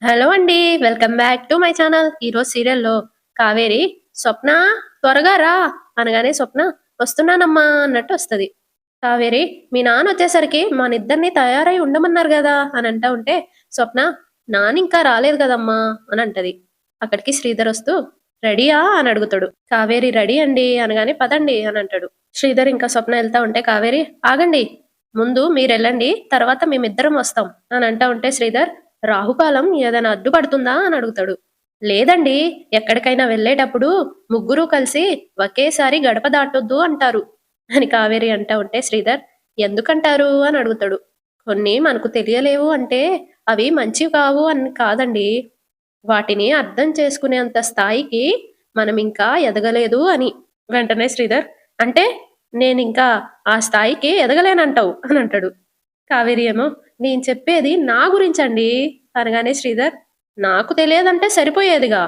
Hello అండి. Welcome back to my channel. ఈరోజు సీరియల్‌లో కావేరి, "స్వప్న త్వరగా రా" అనగానే స్వప్న "వస్తున్నానమ్మా" అన్నట్టు వస్తది. కావేరి, "మీ నాన్న వచ్చేసరికి మనిద్దరిని తయారై ఉండమన్నారు గదా" అని అంటా ఉంటే, స్వప్న "నాన్న ఇంకా రాలేదు కదమ్మా" అని అంటది. అక్కడికి శ్రీధర్ వస్తూ "రెడీయా" అని అడుగుతాడు. కావేరి "రెడీ అండి" అనగానే "పదండి" అని అంటాడు. శ్రీధర్ ఇంకా స్వప్న వెళ్తా ఉంటే కావేరి "ఆగండి. ముందు మీరెళ్ళండి. తర్వాత మేమిద్దరం వస్తాం" అని అంటా ఉంటే శ్రీధర్ "రాహుకాలం ఏదైనా అడ్డుపడుతుందా" అని అడుగుతాడు. "లేదండి. ఎక్కడికైనా వెళ్ళేటప్పుడు ముగ్గురూ కలిసి ఒకేసారి గడప దాటొద్దు అంటారు" అని కావేరి అంటా ఉంటే శ్రీధర్ "ఎందుకంటారు" అని అడుగుతాడు. "కొన్ని మనకు తెలియలేవు అంటే అవి మంచివి కావు అని కాదండి. వాటిని అర్థం చేసుకునేంత స్థాయికి మనమింకా ఎదగలేదు" అని. వెంటనే శ్రీధర్ "అంటే నేనింకా ఆ స్థాయికి ఎదగలేనంటావు" అని అంటాడు. కావేరి ఏమో "నేను చెప్పేది నా గురించండి" అనగానే శ్రీధర్ "నాకు తెలియదంటే సరిపోయేదిగా.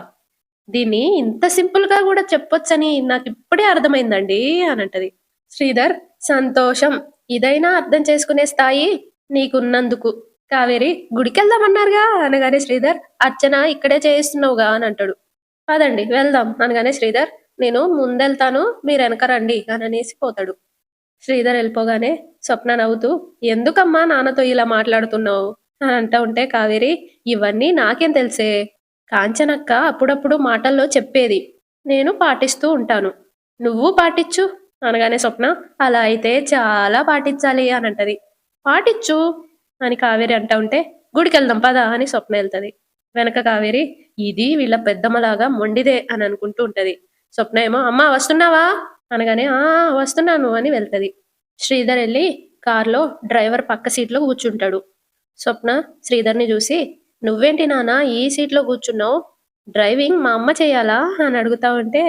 దీన్ని ఇంత సింపుల్‌గా గూడా చెప్పొచ్చని నాకిప్పుడే అర్థమైందండి" అనంటది. శ్రీధర్ "సంతోషం. ఇదైనా అర్థం చేసుకునే స్థాయి నీకున్నందుకు. కావేరి గుడికెళ్దామన్నారుగా" అనగానే శ్రీధర్ "అర్చన ఇక్కడే చేయిస్తున్నావుగా" అని అంటాడు. "పదండి వెళ్దాం" అనగానే శ్రీధర్ "నేను ముందెళ్తాను మీరెనక రండి" అననేసి పోతాడు. శ్రీధర్ వెళ్ళిపోగానే స్వప్న నవ్వుతూ "ఎందుకమ్మా నాన్నతో ఇలా మాట్లాడుతున్నావు" అని అంటా ఉంటే కావేరి "ఇవన్నీ నాకేం తెలుసే. కాంచనక్క అప్పుడప్పుడు మాటల్లో చెప్పేది. నేను పాటిస్తూ ఉంటాను. నువ్వు పాటించు" అనగానే స్వప్న "అలా అయితే చాలా పాటించాలి" అని అంటది. "పాటించు" అని కావేరి అంటా ఉంటే "గుడికెళ్దాం పద" అని స్వప్న వెళ్తది. వెనక కావేరి "ఇది వీళ్ళ పెద్దమ్మలాగా మొండిదే" అని అనుకుంటూ ఉంటది. స్వప్న ఏమో "అమ్మా వస్తున్నావా" అనగానే "ఆ! ఆ! వస్తున్నాను" అని వెళ్తది. శ్రీధర్ ఎళ్లి కార్‌లో డ్రైవర్ పక్క సీట్‌లో కూర్చుంటాడు. స్వప్న శ్రీధర్‌ని చూసి "నువ్వేంటి నాన్న ఈ సీట్‌లో కూర్చున్నావు? డ్రైవింగ్ మా అమ్మ చేయాలా?" అని అడుగుతా ఉంటే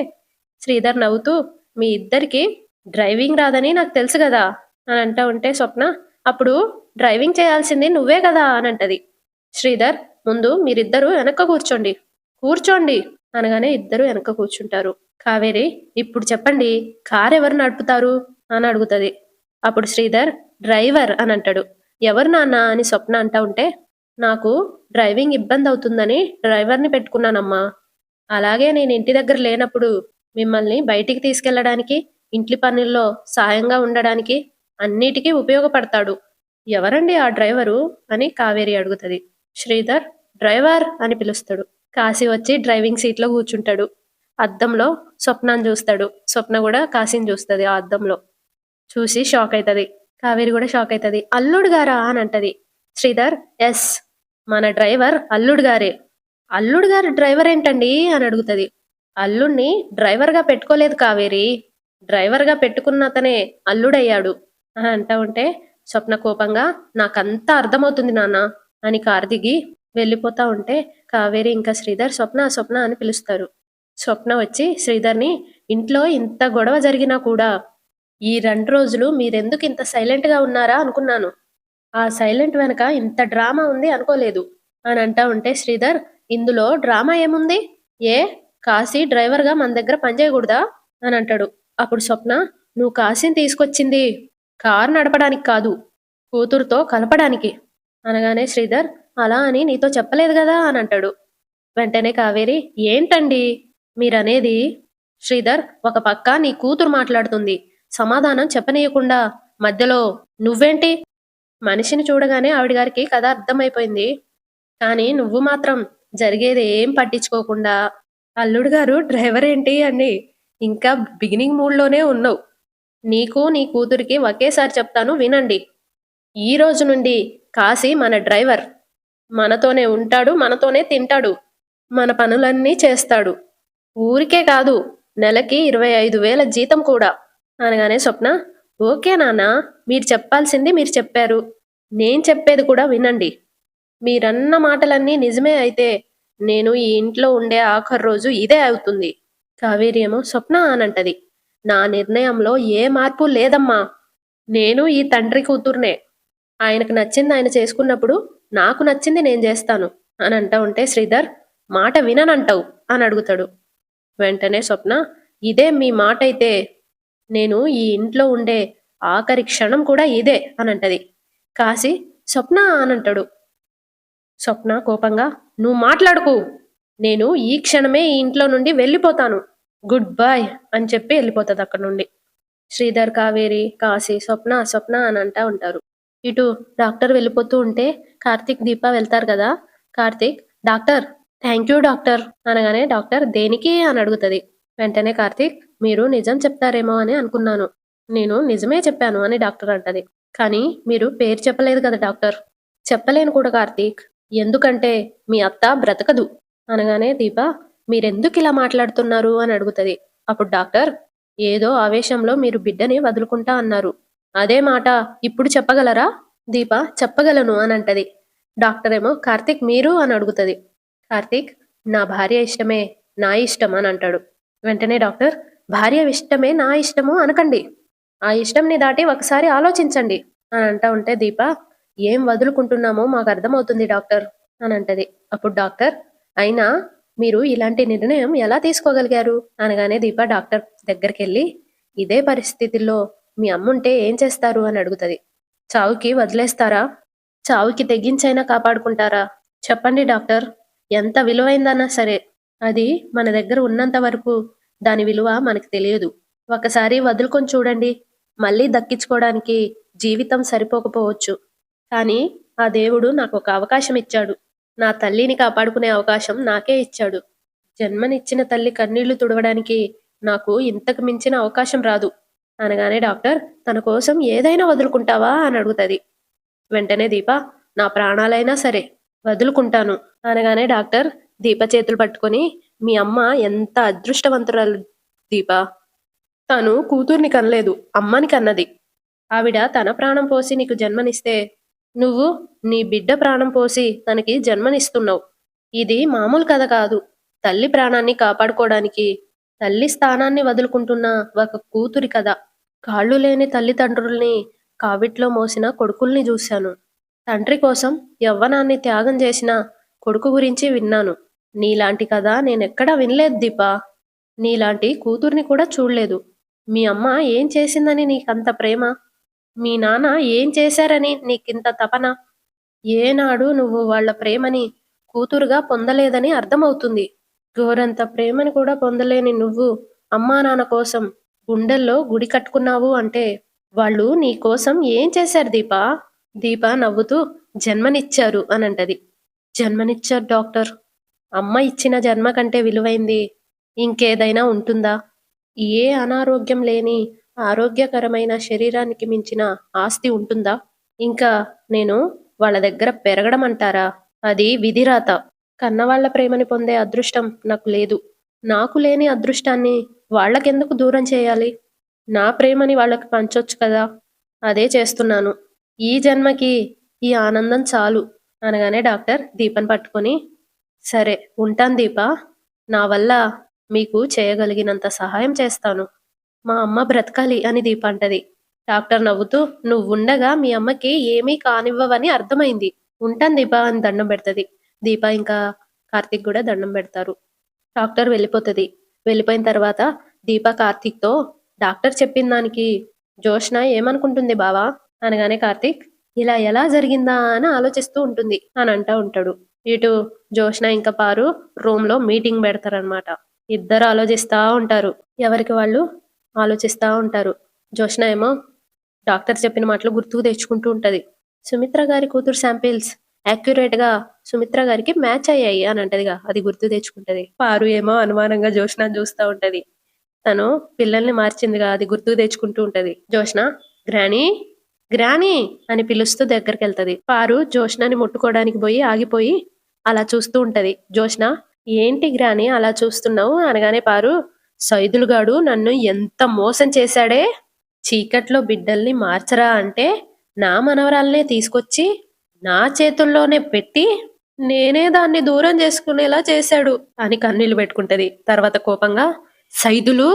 శ్రీధర్ నవ్వుతూ "మీ ఇద్దరికీ డ్రైవింగ్ రాదని నాకు తెలుసు గదా!" అని అంటా ఉంటే స్వప్న "అప్పుడు డ్రైవింగ్ చేయాల్సింది నువ్వే గదా!" అని అంటది. శ్రీధర్ "ముందు మీరిద్దరూ వెనక్క కూర్చోండి. కూర్చోండి" అనగానే ఇద్దరూ వెనక కూర్చుంటారు. కావేరి "ఇప్పుడు చెప్పండి కారెవరు నడుపుతారు" అని అడుగుతది. అప్పుడు శ్రీధర్ "డ్రైవర్" అని అంటాడు. "ఎవరు నాన్న" అని స్వప్న అంటా ఉంటే "నాకు డ్రైవింగ్ ఇబ్బందవుతుందని డ్రైవర్‌ని పెట్టుకున్నానమ్మా. అలాగే నేను ఇంటి దగ్గర లేనప్పుడు మిమ్మల్ని బయటికి తీసుకెళ్ళడానికి, ఇంటి పనుల్లో సాయంగా ఉండడానికి అన్నిటికీ ఉపయోగపడతాడు. ఎవరండి ఆ డ్రైవరు" అని కావేరి అడుగుతది. శ్రీధర్ "డ్రైవర్" అని పిలుస్తాడు. కాశీ వచ్చి డ్రైవింగ్ సీట్‌లో కూర్చుంటాడు. అద్దంలో స్వప్నని చూస్తాడు. స్వప్న గూడా కాశీని చూస్తది ఆ అద్దంలో. చూసి షాకయితది. కావేరి గూడా షాకయితది. "అల్లుడు గారా?" అని అంటది. శ్రీధర్ "యెస్. మన డ్రైవర్ అల్లుడు గారే." "అల్లుడు గారు డ్రైవరేంటండి?" అని అడుగుతది. "అల్లుడిని డ్రైవర్‌గా పెట్టుకోలేదు కావేరి. డ్రైవర్‌గా పెట్టుకున్నతనే అల్లుడయ్యాడు" అని అంటా ఉంటే స్వప్న కోపంగా "నాకంతా అర్థమవుతుంది నాన్న" అని కారు దిగి వెళ్ళిపోతా ఉంటే కావేరి ఇంకా శ్రీధర్ "స్వప్న, స్వప్న" అని పిలుస్తారు. స్వప్న వచ్చి శ్రీధర్‌ని "ఇంట్లో ఇంత గొడవ జరిగినా కూడా ఈ 2 రోజులు మీరెందుకింత సైలెంట్‌గా ఉన్నారా అనుకున్నాను. ఆ సైలెంట్ వెనక ఇంత డ్రామా ఉంది అనుకోలేదు" అని అంటా ఉంటే శ్రీధర్ "ఇందులో డ్రామా ఏముంది? ఏ కాశీ డ్రైవర్‌గా మన దగ్గర పని చేయకూడదా?" అని అంటాడు. అప్పుడు స్వప్న "నువ్వు కాశీని తీసుకొచ్చింది కారు నడపడానికి కాదు, కూతురుతో కలపడానికి" అనగానే శ్రీధర్ "అలా అని నీతో చెప్పలేదు గదా" అని అంటాడు. వెంటనే కావేరి "ఏంటండి మీరనేది?" శ్రీధర్ "ఒక పక్క నీ కూతురు మాట్లాడుతుంది. సమాధానం చెప్పనీయకుండా మధ్యలో నువ్వేంటి?" మనిషిని చూడగానే ఆవిడ గారికి కథ అర్థమైపోయింది. కానీ నువ్వు మాత్రం జరిగేది ఏం పట్టించుకోకుండా "అల్లుడు గారు డ్రైవరేంటి" అని ఇంకా బిగినింగ్ మూడ్‌లోనే ఉన్నావు. నీకు నీ కూతురికి ఒకేసారి చెప్తాను వినండి. ఈ రోజు నుండి కాశీ మన డ్రైవర్. మనతోనే ఉంటాడు, మనతోనే తింటాడు. మన పనులన్నీ చేస్తాడు. ఊరికే కాదు నెలకి 25,000 జీతం కూడా. అనగానే స్వప్న "ఓకే నాన్న. మీరు చెప్పాల్సింది మీరు చెప్పారు. నేను చెప్పేది కూడా వినండి. మీరన్న మాటలన్నీ నిజమే అయితే నేను ఈ ఇంట్లో ఉండే ఆఖరి రోజు ఇదే అవుతుంది." కావేరి ఏమో "స్వప్న" అనంటది. "నా నిర్ణయంలో ఏ మార్పు లేదమ్మా. నేను ఈ తండ్రి కూతుర్నే. ఆయనకు నచ్చింది ఆయన చేసుకున్నప్పుడు నాకు నచ్చింది నేను చేస్తాను" అని అంటా ఉంటే శ్రీధర్ "మాట విననంటావు" అని అడుగుతాడు. వెంటనే స్వప్న "ఇదే మీ మాటైతే నేను ఈ ఇంట్లో ఉండే ఆఖరి క్షణం కూడా ఇదే" అని అంటది. కాశీ "స్వప్న" అని అంటాడు. స్వప్న కోపంగా, నువ్వు మాట్లాడుకు. నేను ఈ క్షణమే ఈ ఇంట్లో నుండి వెళ్ళిపోతాను. గుడ్ బాయ్ అని చెప్పి వెళ్ళిపోతుంది అక్కడ నుండి. శ్రీధర్, కావేరి, కాశీ స్వప్న స్వప్న అని అంటా ఉంటారు. ఇటు డాక్టర్ వెళ్ళిపోతూ ఉంటే కార్తీక్, దీప వెళ్తారు కదా. Karthik, doctor, thank you doctor అనగానే డాక్టర్ దేనికి అని అడుగుతుంది. వెంటనే కార్తీక్, మీరు నిజం చెప్తారేమో అని అనుకున్నాను. నేను నిజమే చెప్పాను అని డాక్టర్ అంటది. కానీ మీరు పేరు చెప్పలేదు కదా డాక్టర్. చెప్పలేను కూడా కార్తీక్, ఎందుకంటే మీ అత్త బ్రతకదు అనగానే దీప, మీరెందుకు ఇలా మాట్లాడుతున్నారు అని అడుగుతుంది. అప్పుడు డాక్టర్, ఏదో ఆవేశంలో మీరు బిడ్డని వదులుకుంటా అన్నారు. అదే మాట ఇప్పుడు చెప్పగలరా? దీప చెప్పగలను అని అంటది. డాక్టర్ ఏమో, కార్తీక్ మీరు అని అడుగుతుంది. కార్తీక్, నా భార్య ఇష్టమే నా ఇష్టం అని అంటాడు. వెంటనే డాక్టర్, భార్య ఇష్టమే నా ఇష్టము అనకండి, ఆ ఇష్టంని దాటి ఒకసారి ఆలోచించండి అని అంటా ఉంటే దీప, ఏం వదులుకుంటున్నామో మాకు అర్థమవుతుంది డాక్టర్ అని అంటది. అప్పుడు డాక్టర్, అయినా మీరు ఇలాంటి నిర్ణయం ఎలా తీసుకోగలిగారు అనగానే దీప డాక్టర్ దగ్గరికి వెళ్ళి, ఇదే పరిస్థితుల్లో మీ అమ్ముంటే ఏం చేస్తారు అని అడుగుతుంది. చావుకి వదిలేస్తారా? చావుకి తెగించైనా కాపాడుకుంటారా? చెప్పండి డాక్టర్, ఎంత విలువైందన్నా సరే అది మన దగ్గర ఉన్నంత వరకు దాని విలువ మనకు తెలియదు. ఒకసారి వదులుకొని చూడండి, మళ్ళీ దక్కించుకోవడానికి జీవితం సరిపోకపోవచ్చు, కానీ ఆ దేవుడు నాకు ఒక అవకాశం ఇచ్చాడు. నా తల్లిని కాపాడుకునే అవకాశం నాకే ఇచ్చాడు. జన్మనిచ్చిన తల్లి కన్నీళ్లు తుడవడానికి నాకు ఇంతకు మించిన అవకాశం రాదు అనగానే డాక్టర్, తన కోసం ఏదైనా వదులుకుంటావా అని అడుగుతుంది. వెంటనే దీప, నా ప్రాణాలైనా సరే వదులుకుంటాను అనగానే డాక్టర్ దీప చేతులు పట్టుకొని, మీ అమ్మ ఎంత అదృష్టవంతురాలు దీప, తను కూతుర్ని కనలేదు, అమ్మని కన్నది. ఆవిడ తన ప్రాణం పోసి నీకు జన్మనిస్తే నువ్వు నీ బిడ్డ ప్రాణం పోసి తనకి జన్మనిస్తున్నావు. ఇది మామూలు కథ కాదు. తల్లి ప్రాణాన్ని కాపాడుకోవడానికి తల్లి స్థానాన్ని వదులుకుంటున్న ఒక కూతురి కథ. కాళ్ళు లేని తల్లిదండ్రుల్ని కావిట్లో మోసిన కొడుకుల్ని చూశాను. తండ్రి కోసం యవ్వనాన్ని త్యాగం చేసిన కొడుకు గురించి విన్నాను. నీలాంటి కథ నేనెక్కడా వినలేదు దీపా. నీలాంటి కూతుర్ని కూడా చూడలేదు. మీ అమ్మ ఏం చేసిందని నీకంత ప్రేమ? మీ నాన్న ఏం చేశారని నీకింత తపన? ఏనాడు నువ్వు వాళ్ళ ప్రేమని కూతురుగా పొందలేదని అర్థమవుతుంది. గోరంత ప్రేమని కూడా పొందలేని నువ్వు అమ్మా నాన్న కోసం గుండెల్లో గుడి కట్టుకున్నావు అంటే వాళ్ళు నీ కోసం ఏం చేశారు దీపా? దీప నవ్వుతూ, జన్మనిచ్చారు అని అంటది. జన్మనిచ్చారు డాక్టర్. అమ్మ ఇచ్చిన జన్మ కంటే విలువైంది ఇంకేదైనా ఉంటుందా? ఏ అనారోగ్యం లేని ఆరోగ్యకరమైన శరీరానికి మించిన ఆస్తి ఉంటుందా? ఇంకా నేను వాళ్ళ దగ్గర పెరగడం అంటారా? అది విధిరాత. కన్నవాళ్ల ప్రేమని పొందే అదృష్టం నాకు లేదు. నాకు లేని అదృష్టాన్ని వాళ్ళకెందుకు దూరం చేయాలి? నా ప్రేమని వాళ్ళకి పంచొచ్చు కదా, అదే చేస్తున్నాను. ఈ జన్మకి ఈ ఆనందం చాలు అనగానే డాక్టర్ దీపని పట్టుకొని, సరే ఉంటాను దీప, నా వల్ల మీకు చేయగలిగినంత సహాయం చేస్తాను. మా అమ్మ బ్రతకాలి అని దీప అంటది. డాక్టర్ నవ్వుతూ, నువ్వుండగా మీ అమ్మకి ఏమీ కానివ్వవని అర్థమైంది, ఉంటాను దీప అని దండం పెడతది. దీప ఇంకా కార్తీక్ కూడా దండం పెడతారు. డాక్టర్ వెళ్ళిపోతుంది. వెళ్ళిపోయిన తర్వాత దీప కార్తీక్తో, డాక్టర్ చెప్పిన దానికి జోష్న ఏమనుకుంటుంది బావా అనగానే కార్తీక్, ఇలా ఎలా జరిగిందా అని ఆలోచిస్తూ ఉంటుంది అని అంటా ఉంటాడు. ఇటు జోష్న ఇంకా పారు రూమ్ లో మీటింగ్ పెడతారనమాట. ఇద్దరు ఆలోచిస్తా ఉంటారు, ఎవరికి వాళ్ళు ఆలోచిస్తా ఉంటారు. జోష్న ఏమో డాక్టర్ చెప్పిన మాటలు గుర్తుకు తెచ్చుకుంటూ ఉంటది. సుమిత్ర గారి కూతురు శాంపిల్స్ యాక్యురేట్ గా సుమిత్ర గారికి మ్యాచ్ అయ్యాయి అని అంటదిగా, అది గుర్తు తెచ్చుకుంటది. పారు ఏమో అనుమానంగా జోష్న చూస్తూ ఉంటది. తను పిల్లల్ని మార్చిందిగా, అది గుర్తుకు తెచ్చుకుంటూ ఉంటది. జోష్న, గ్రానీ గ్రానీ అని పిలుస్తూ దగ్గరికి వెళ్తది. పారు జోష్నని ముట్టుకోవడానికి పోయి ఆగిపోయి అలా చూస్తూ ఉంటది. జోష్న, ఏంటి గ్రానీ అలా చూస్తున్నావు అనగానే పారు, సైదులుగాడు నన్ను ఎంత మోసం చేశాడే, చీకట్లో బిడ్డల్ని మార్చరా అంటే నా మనవరాలనే తీసుకొచ్చి నా చేతుల్లోనే పెట్టి నేనే దాన్ని దూరం చేసుకునేలా చేశాడు అని కన్నీళ్లు పెట్టుకుంటది. తర్వాత కోపంగా, సైదులు,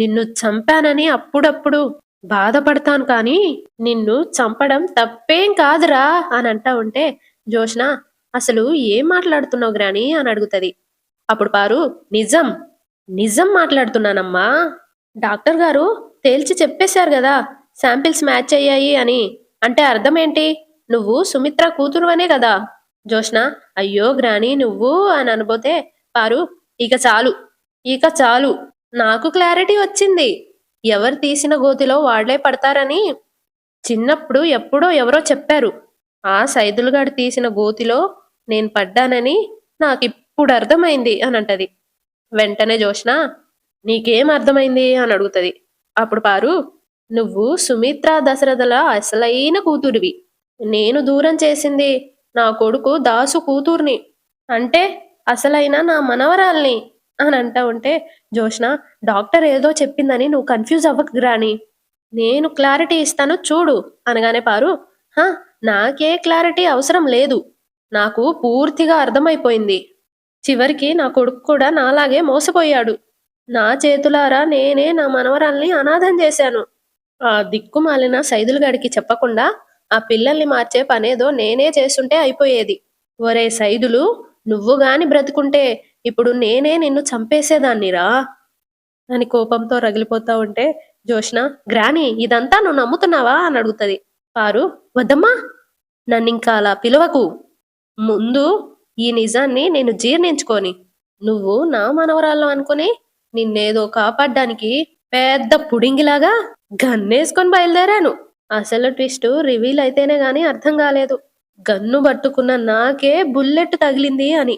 నిన్ను చంపానని అప్పుడప్పుడు బాధపడతాను కానీ నిన్ను చంపడం తప్పేం కాదురా అని అంటా ఉంటే జోష్న, అసలు ఏం మాట్లాడుతున్నావు గ్రాని అని అడుగుతది. అప్పుడు పారు, నిజం నిజం మాట్లాడుతున్నానమ్మా. డాక్టర్ గారు తేల్చి చెప్పేశారు కదా శాంపిల్స్ మ్యాచ్ అయ్యాయి అని, అంటే అర్థం ఏంటి? నువ్వు సుమిత్ర కూతురు అనే కదా. జోష్న అయ్యో గ్రాని నువ్వు అని అనబోతే పారు ఇక చాలు ఇక చాలు నాకు క్లారిటీ వచ్చింది. ఎవరు తీసిన గోతిలో వాళ్లే పడతారని చిన్నప్పుడు ఎప్పుడో ఎవరో చెప్పారు. ఆ సైదులుగాడు తీసిన గోతిలో నేను పడ్డానని నాకిప్పుడు అర్థమైంది అని అంటది. వెంటనే జోష్న నీకేం అర్థమైంది అని అడుగుతది. అప్పుడు పారు నువ్వు సుమిత్ర దశరథల అసలైన కూతురివి. నేను దూరం చేసింది నా కొడుకు దాసు కూతుర్ని, అంటే అసలైన నా మనవరాల్ని అని అంటా ఉంటే జోష్న డాక్టర్ ఏదో చెప్పిందని నువ్వు కన్ఫ్యూజ్ అవ్వకు గ్రాని, నేను క్లారిటీ ఇస్తాను చూడు అనగానే పారు హా నాకే క్లారిటీ అవసరం లేదు, నాకు పూర్తిగా అర్థమైపోయింది. చివరికి నా కొడుకు కూడా నాలాగే మోసపోయాడు. నా చేతులారా నేనే నా మనవరాల్ని అనాథం చేశాను. ఆ దిక్కుమాలిన సైదులుగాడికి చెప్పకుండా ఆ పిల్లల్ని మార్చే పనేదో నేనే చేస్తుంటే అయిపోయేది. ఒరే సైదులు, నువ్వు గాని బ్రతుకుంటే ఇప్పుడు నేనే నిన్ను చంపేసేదాన్నిరా అని కోపంతో రగిలిపోతా ఉంటే జోష్న గ్రాని ఇదంతా నువ్వు నమ్ముతున్నావా అని అడుగుతది. పారు వద్దమ్మా, నన్నింకా అలా పిలవకు. ముందు ఈ నిజాన్ని నేను జీర్ణించుకొని నువ్వు నా మనవరాలు అనుకుని నిన్నేదో కాపాడ్డానికి పెద్ద పుడింగిలాగా గన్నేసుకొని బయలుదేరాను. అసలు ట్విస్ట్ రివీల్ అయితేనే గాని అర్థం కాలేదు. గన్ను పట్టుకున్న నాకే బుల్లెట్ తగిలింది అని.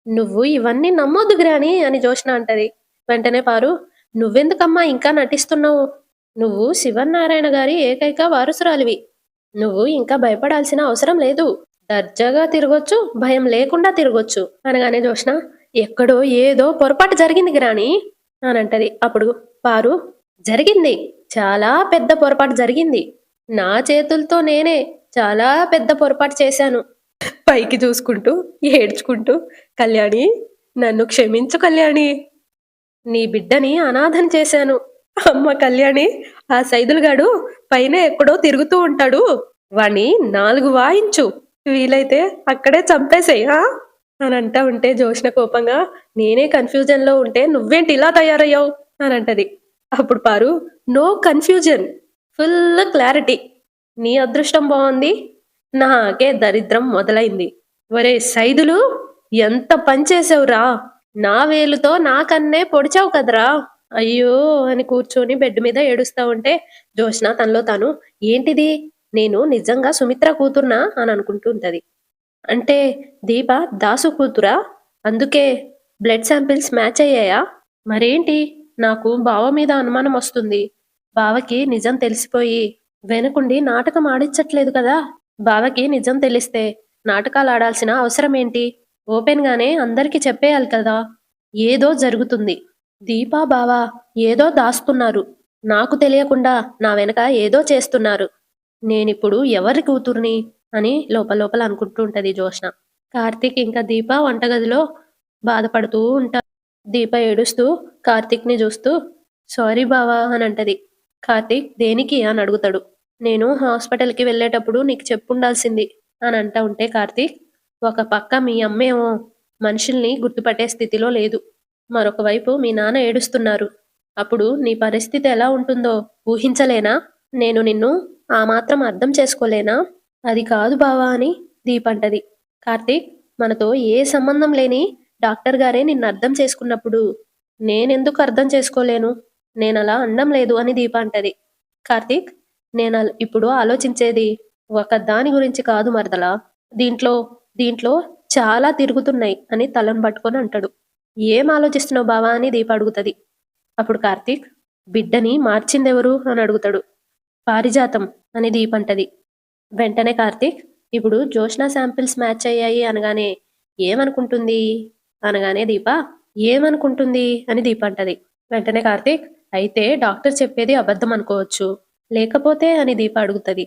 నువ్వు ఇవన్నీ నమ్మొద్దు గ్రాని అని జోష్న అంటది. వెంటనే పారు నువ్వెందుకమ్మా ఇంకా నటిస్తున్నావు? నువ్వు శివనారాయణ గారి ఏకైక వారసురాలివి. నువ్వు ఇంకా భయపడాల్సిన అవసరం లేదు. దర్జాగా తిరగొచ్చు, భయం లేకుండా తిరగొచ్చు అనగానే జోష్న ఎక్కడో ఏదో పొరపాటు జరిగింది గ్రాని అని అంటది. అప్పుడు పారు జరిగింది, చాలా పెద్ద పొరపాటు జరిగింది. నా చేతులతో నేనే చాలా పెద్ద పొరపాటు చేశాను. పైకి చూసుకుంటూ ఏడ్చుకుంటూ కళ్యాణి నన్ను క్షమించు కళ్యాణి, నీ బిడ్డని అనాథం చేశాను. అమ్మ కళ్యాణి, ఆ సైదులుగాడు పైన ఎక్కడో తిరుగుతూ ఉంటాడు, వాణ్ణి 4 వాయించు, వీలైతే అక్కడే చంపేసేయ్ అని అంటా ఉంటే జోష్న కోపంగా నేనే కన్ఫ్యూజన్ లో ఉంటే నువ్వేంటి ఇలా తయారయ్యావు అని అంటది. అప్పుడు పారు నో కన్ఫ్యూజన్, ఫుల్ క్లారిటీ. నీ అదృష్టం బాగుంది, నాకే దరిద్రం మొదలైంది. ఒరే సైదులు, ఎంత పనిచేసావురా, నా వేలుతో నా కన్నే పొడిచావు కదరా, అయ్యో అని కూర్చొని బెడ్ మీద ఏడుస్తా ఉంటే జోష్న తనలో తాను ఏంటిది, నేను నిజంగా సుమిత్ర కూతుర్నా అని అనుకుంటూ ఉంటది. అంటే దీప దాసు కూతురా, అందుకే బ్లడ్ శాంపిల్స్ మ్యాచ్ అయ్యాయా? మరేంటి నాకు బావ మీద అనుమానం వస్తుంది. బావకి నిజం తెలిసిపోయి వెనకుండి నాటకం ఆడించట్లేదు కదా. బావకి నిజం తెలిస్తే నాటకాలు ఆడాల్సిన అవసరం ఏంటి? ఓపెన్ గానే అందరికి చెప్పేయాలి కదా. ఏదో జరుగుతుంది, దీపా బావా ఏదో దాస్తున్నారు, నాకు తెలియకుండా నా వెనక ఏదో చేస్తున్నారు. నేనిప్పుడు ఎవరి కూతుర్ని అని లోపల అనుకుంటూ ఉంటది జోష్న. కార్తీక్ ఇంకా దీప వంటగదిలో బాధపడుతూ ఉంటారు. దీప ఏడుస్తూ కార్తీక్ ని చూస్తూ సారీ బావా అని అంటది. కార్తీక్ దేనికి అని అడుగుతాడు. నేను హాస్పిటల్కి వెళ్ళేటప్పుడు నీకు చెప్పుండాల్సింది అని అంటా ఉంటే కార్తీక్ ఒక పక్క మీ అమ్మేమో మనుషుల్ని గుర్తుపట్టే స్థితిలో లేదు, మరొక వైపు మీ నాన్న ఏడుస్తున్నారు. అప్పుడు నీ పరిస్థితి ఎలా ఉంటుందో ఊహించలేనా? నేను నిన్ను ఆ మాత్రం అర్థం చేసుకోలేనా? అది కాదు బావా అని దీప అంటది. కార్తీక్, మనతో ఏ సంబంధం లేని డాక్టర్ గారే నిన్ను అర్థం చేసుకున్నప్పుడు నేనెందుకు అర్థం చేసుకోలేను? నేనలా అనడం లేదు అని దీప అంటది. కార్తీక్, నేను ఇప్పుడు ఆలోచించేది ఒక దాని గురించి కాదు మరదలా, దీంట్లో దీంట్లో చాలా తిరుగుతున్నాయి అని తలను పట్టుకొని అంటాడు. ఏం ఆలోచిస్తున్నావు బావా అని దీప అడుగుతది. అప్పుడు కార్తీక్ బిడ్డని మార్చిందెవరు అని అడుగుతాడు. పారిజాతం అని దీప అంటది. వెంటనే కార్తీక్ ఇప్పుడు జోష్న శాంపిల్స్ మ్యాచ్ అయ్యాయి అనగానే ఏమనుకుంటుంది అనగానే దీప ఏమనుకుంటుంది అని దీప అంటది. వెంటనే కార్తీక్ అయితే డాక్టర్ చెప్పేది అబద్ధం అనుకోవచ్చు, లేకపోతే అని దీప అడుగుతది.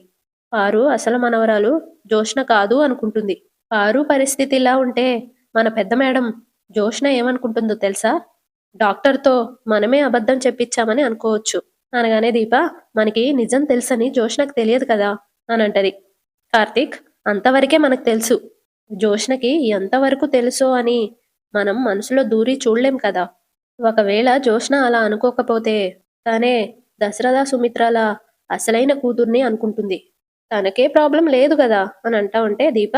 పారు అసలు మనవరాలు జోష్న కాదు అనుకుంటుంది. పారు పరిస్థితి ఇలా ఉంటే మన పెద్ద మేడం జోష్న ఏమనుకుంటుందో తెలుసా? డాక్టర్తో మనమే అబద్ధం చెప్పించామని అనుకోవచ్చు అనగానే దీప మనకి నిజం తెలుసని జోష్నకు తెలియదు కదా అని అంటది. కార్తీక్ అంతవరకే మనకు తెలుసు, జోష్నకి ఎంతవరకు తెలుసో అని మనం మనసులో దూరి చూడలేం కదా. ఒకవేళ జోష్న అలా అనుకోకపోతే తనే దశరథ సుమిత్రాల అసలైన కూతుర్ని అనుకుంటుంది, తనకే ప్రాబ్లం లేదు కదా అని అంటా ఉంటే దీప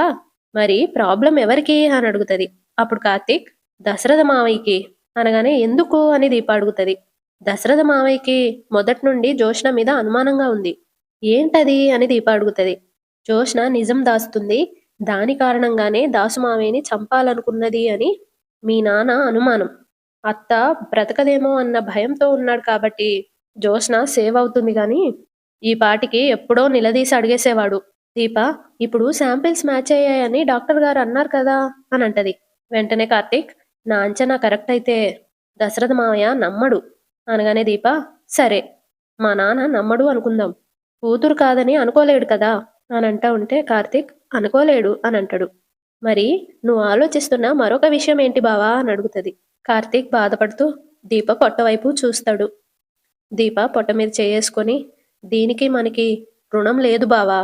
మరి ప్రాబ్లం ఎవరికి అని అడుగుతది. అప్పుడు కార్తీక్ దశరథ మావయ్యకి అనగానే ఎందుకు అని దీప అడుగుతది. దశరథ మావయ్యకి మొదటి నుండి జోష్న మీద అనుమానంగా ఉంది. ఏంటది అని దీప అడుగుతది. జోష్న నిజం దాస్తుంది. దాని కారణంగానే దాసు మావయ్యని చంపాలనుకున్నది అని మీ నాన్న అనుమానం. అత్త బ్రతకదేమో అన్న భయంతో ఉన్నాడు కాబట్టి జోష్న సేవ్ అవుతుంది గాని ఈ పాటికి ఎప్పుడో నిలదీసి అడిగేసేవాడు. దీప ఇప్పుడు శాంపిల్స్ మ్యాచ్ అయ్యాయని డాక్టర్ గారు అన్నారు కదా అని అంటది. వెంటనే కార్తీక్ నా అంచనా కరెక్ట్ అయితే దశరథ మావయ్య నమ్మడు అనగానే దీప సరే మా నాన్న నమ్మడు అనుకుందాం. కూతురు కాదని అనుకోలేడు కదా అని అంటా ఉంటే కార్తీక్ అనుకోలేడు అని అంటాడు. మరి నువ్వు ఆలోచిస్తున్న మరొక విషయం ఏంటి బావా అని అడుగుతది. కార్తీక్ బాధపడుతూ దీప పొట్ట వైపు చూస్తాడు. దీప పొట్ట మీద చేసుకొని దీనికి మనకి రుణం లేదు బావా,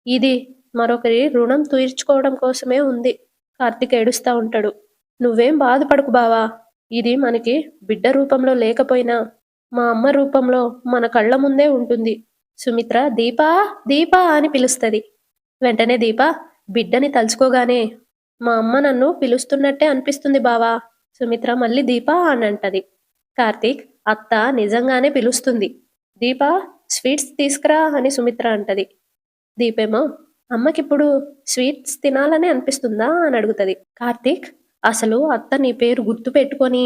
ఇది మరొకరి రుణం తీర్చుకోవడం కోసమే ఉంది. కార్తీక్ ఏడుస్తా ఉంటాడు. నువ్వేం బాధపడకు బావా, ఇది మనకి బిడ్డ రూపంలో లేకపోయినా మా అమ్మ రూపంలో మన కళ్ళ ముందే ఉంటుంది. సుమిత్ర దీపా దీపా అని పిలుస్తుంది. వెంటనే దీప బిడ్డని తలుచుకోగానే మా అమ్మ నన్ను పిలుస్తున్నట్టే అనిపిస్తుంది బావా. సుమిత్ర మళ్ళీ దీపా అని అంటది. కార్తీక్ అత్త నిజంగానే పిలుస్తుంది. దీపా స్వీట్స్ తీసుకురా అని సుమిత్ర అంటది. దీపేమో అమ్మకిప్పుడు స్వీట్స్ తినాలని అనిపిస్తుందా అని అడుగుతది. కార్తీక్ అసలు అత్త నీ పేరు గుర్తు పెట్టుకొని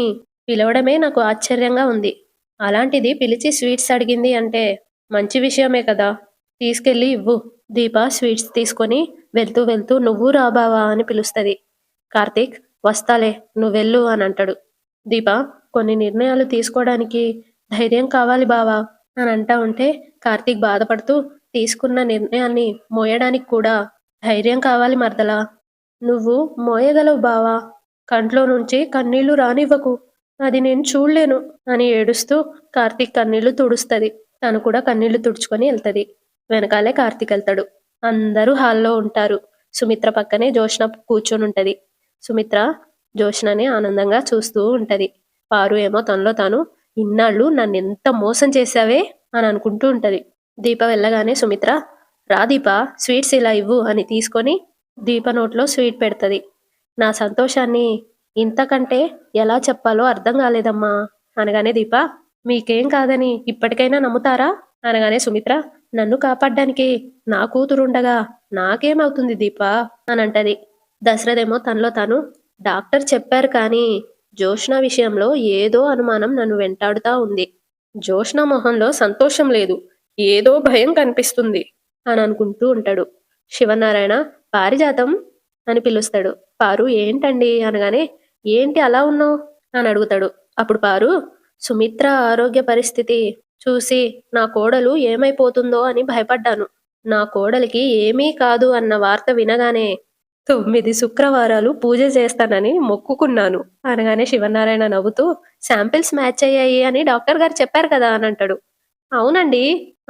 పిలవడమే నాకు ఆశ్చర్యంగా ఉంది. అలాంటిది పిలిచి స్వీట్స్ అడిగింది అంటే మంచి విషయమే కదా, తీసుకెళ్ళి ఇవ్వు. దీప స్వీట్స్ తీసుకొని వెళ్తూ వెళ్తూ నువ్వు రాబావా అని పిలుస్తుంది. కార్తీక్ వస్తాలే నువ్వెళ్ళు అని అంటాడు. దీప కొన్ని నిర్ణయాలు తీసుకోవడానికి ధైర్యం కావాలి బావా అని అంటా ఉంటే కార్తీక్ బాధపడుతూ తీసుకున్న నిర్ణయాన్ని మోయడానికి కూడా ధైర్యం కావాలి మరదలా. నువ్వు మోయగలవు బావా, కంట్లో నుంచి కన్నీళ్లు రానివ్వకు, అది నేను చూడలేను అని ఏడుస్తూ కార్తీక్ కన్నీళ్లు తుడుస్తుంది. తను కూడా కన్నీళ్లు తుడుచుకొని వెళ్తుంది. వెనకాలే కార్తీక్ వెళ్తాడు. అందరూ హాల్లో ఉంటారు. సుమిత్ర పక్కనే జోష్న కూర్చొని ఉంటది. సుమిత్ర జోష్నని ఆనందంగా చూస్తూ ఉంటది. పారు ఏమో తనలో తాను ఇన్నాళ్ళు నన్ను ఎంత మోసం చేశావే అని అనుకుంటూ ఉంటది. దీప వెళ్ళగానే సుమిత్ర రా దీప స్వీట్స్ ఇలా ఇవ్వు అని తీసుకొని దీప నోట్లో స్వీట్ పెడుతుంది. నా సంతోషాన్ని ఇంతకంటే ఎలా చెప్పాలో అర్థం కాలేదమ్మా అనగానే దీప మీకేం కాదని ఇప్పటికైనా నమ్ముతారా అనగానే సుమిత్ర నన్ను కాపాడ్డానికి నా కూతురుండగా నాకేమవుతుంది దీప అని అంటది. దశరథేమో తనలో తాను డాక్టర్ చెప్పారు కానీ జోష్న విషయంలో ఏదో అనుమానం నన్ను వెంటాడుతా ఉంది. జోష్న మొహంలో సంతోషం లేదు, ఏదో భయం కనిపిస్తుంది అని అనుకుంటూ ఉంటాడు. శివనారాయణ పారిజాతం అని పిలుస్తాడు. పారు ఏంటండి అనగానే ఏంటి అలా ఉన్నావు అని అడుగుతాడు. అప్పుడు పారు సుమిత్ర ఆరోగ్య పరిస్థితి చూసి నా కోడలు ఏమైపోతుందో అని భయపడ్డాను. నా కోడలికి ఏమీ కాదు అన్న వార్త వినగానే 9 శుక్రవారాలు పూజ చేస్తానని మొక్కుకున్నాను అనగానే శివనారాయణ నవ్వుతూ శాంపిల్స్ మ్యాచ్ అయ్యాయి అని డాక్టర్ గారు చెప్పారు కదా అని అంటాడు. అవునండి,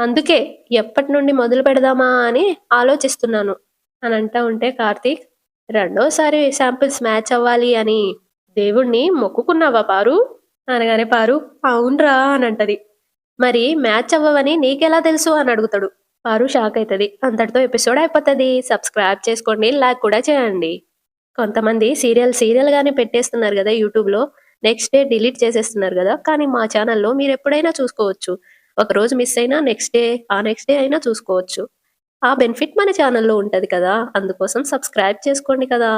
అందుకే ఎప్పటి నుండి మొదలు పెడదామా అని ఆలోచిస్తున్నాను అని అంటా ఉంటే కార్తీక్ రెండోసారి శాంపిల్స్ మ్యాచ్ అవ్వాలి అని దేవుణ్ణి మొక్కుకున్నావా పారు అనగానే పారు అవునరా అని అంటది. మరి మ్యాచ్ అవ్వవని నీకెలా తెలుసు అని అడుగుతాడు. పారు షాక్ అవుతుంది. అంతటితో ఎపిసోడ్ అయిపోతుంది. సబ్స్క్రైబ్ చేసుకోండి, లైక్ కూడా చేయండి. కొంతమంది సీరియల్ గానే పెట్టేస్తున్నారు కదా యూట్యూబ్లో, నెక్స్ట్ డే డిలీట్ చేసేస్తున్నారు కదా, కానీ మా ఛానల్లో మీరు ఎప్పుడైనా చూసుకోవచ్చు. ఒక రోజు మిస్ అయినా నెక్స్ట్ డే అయినా చూసుకోవచ్చు. ఆ బెనిఫిట్ మన ఛానల్లో ఉంటది కదా, అందుకోసం సబ్స్క్రైబ్ చేసుకోండి కదా.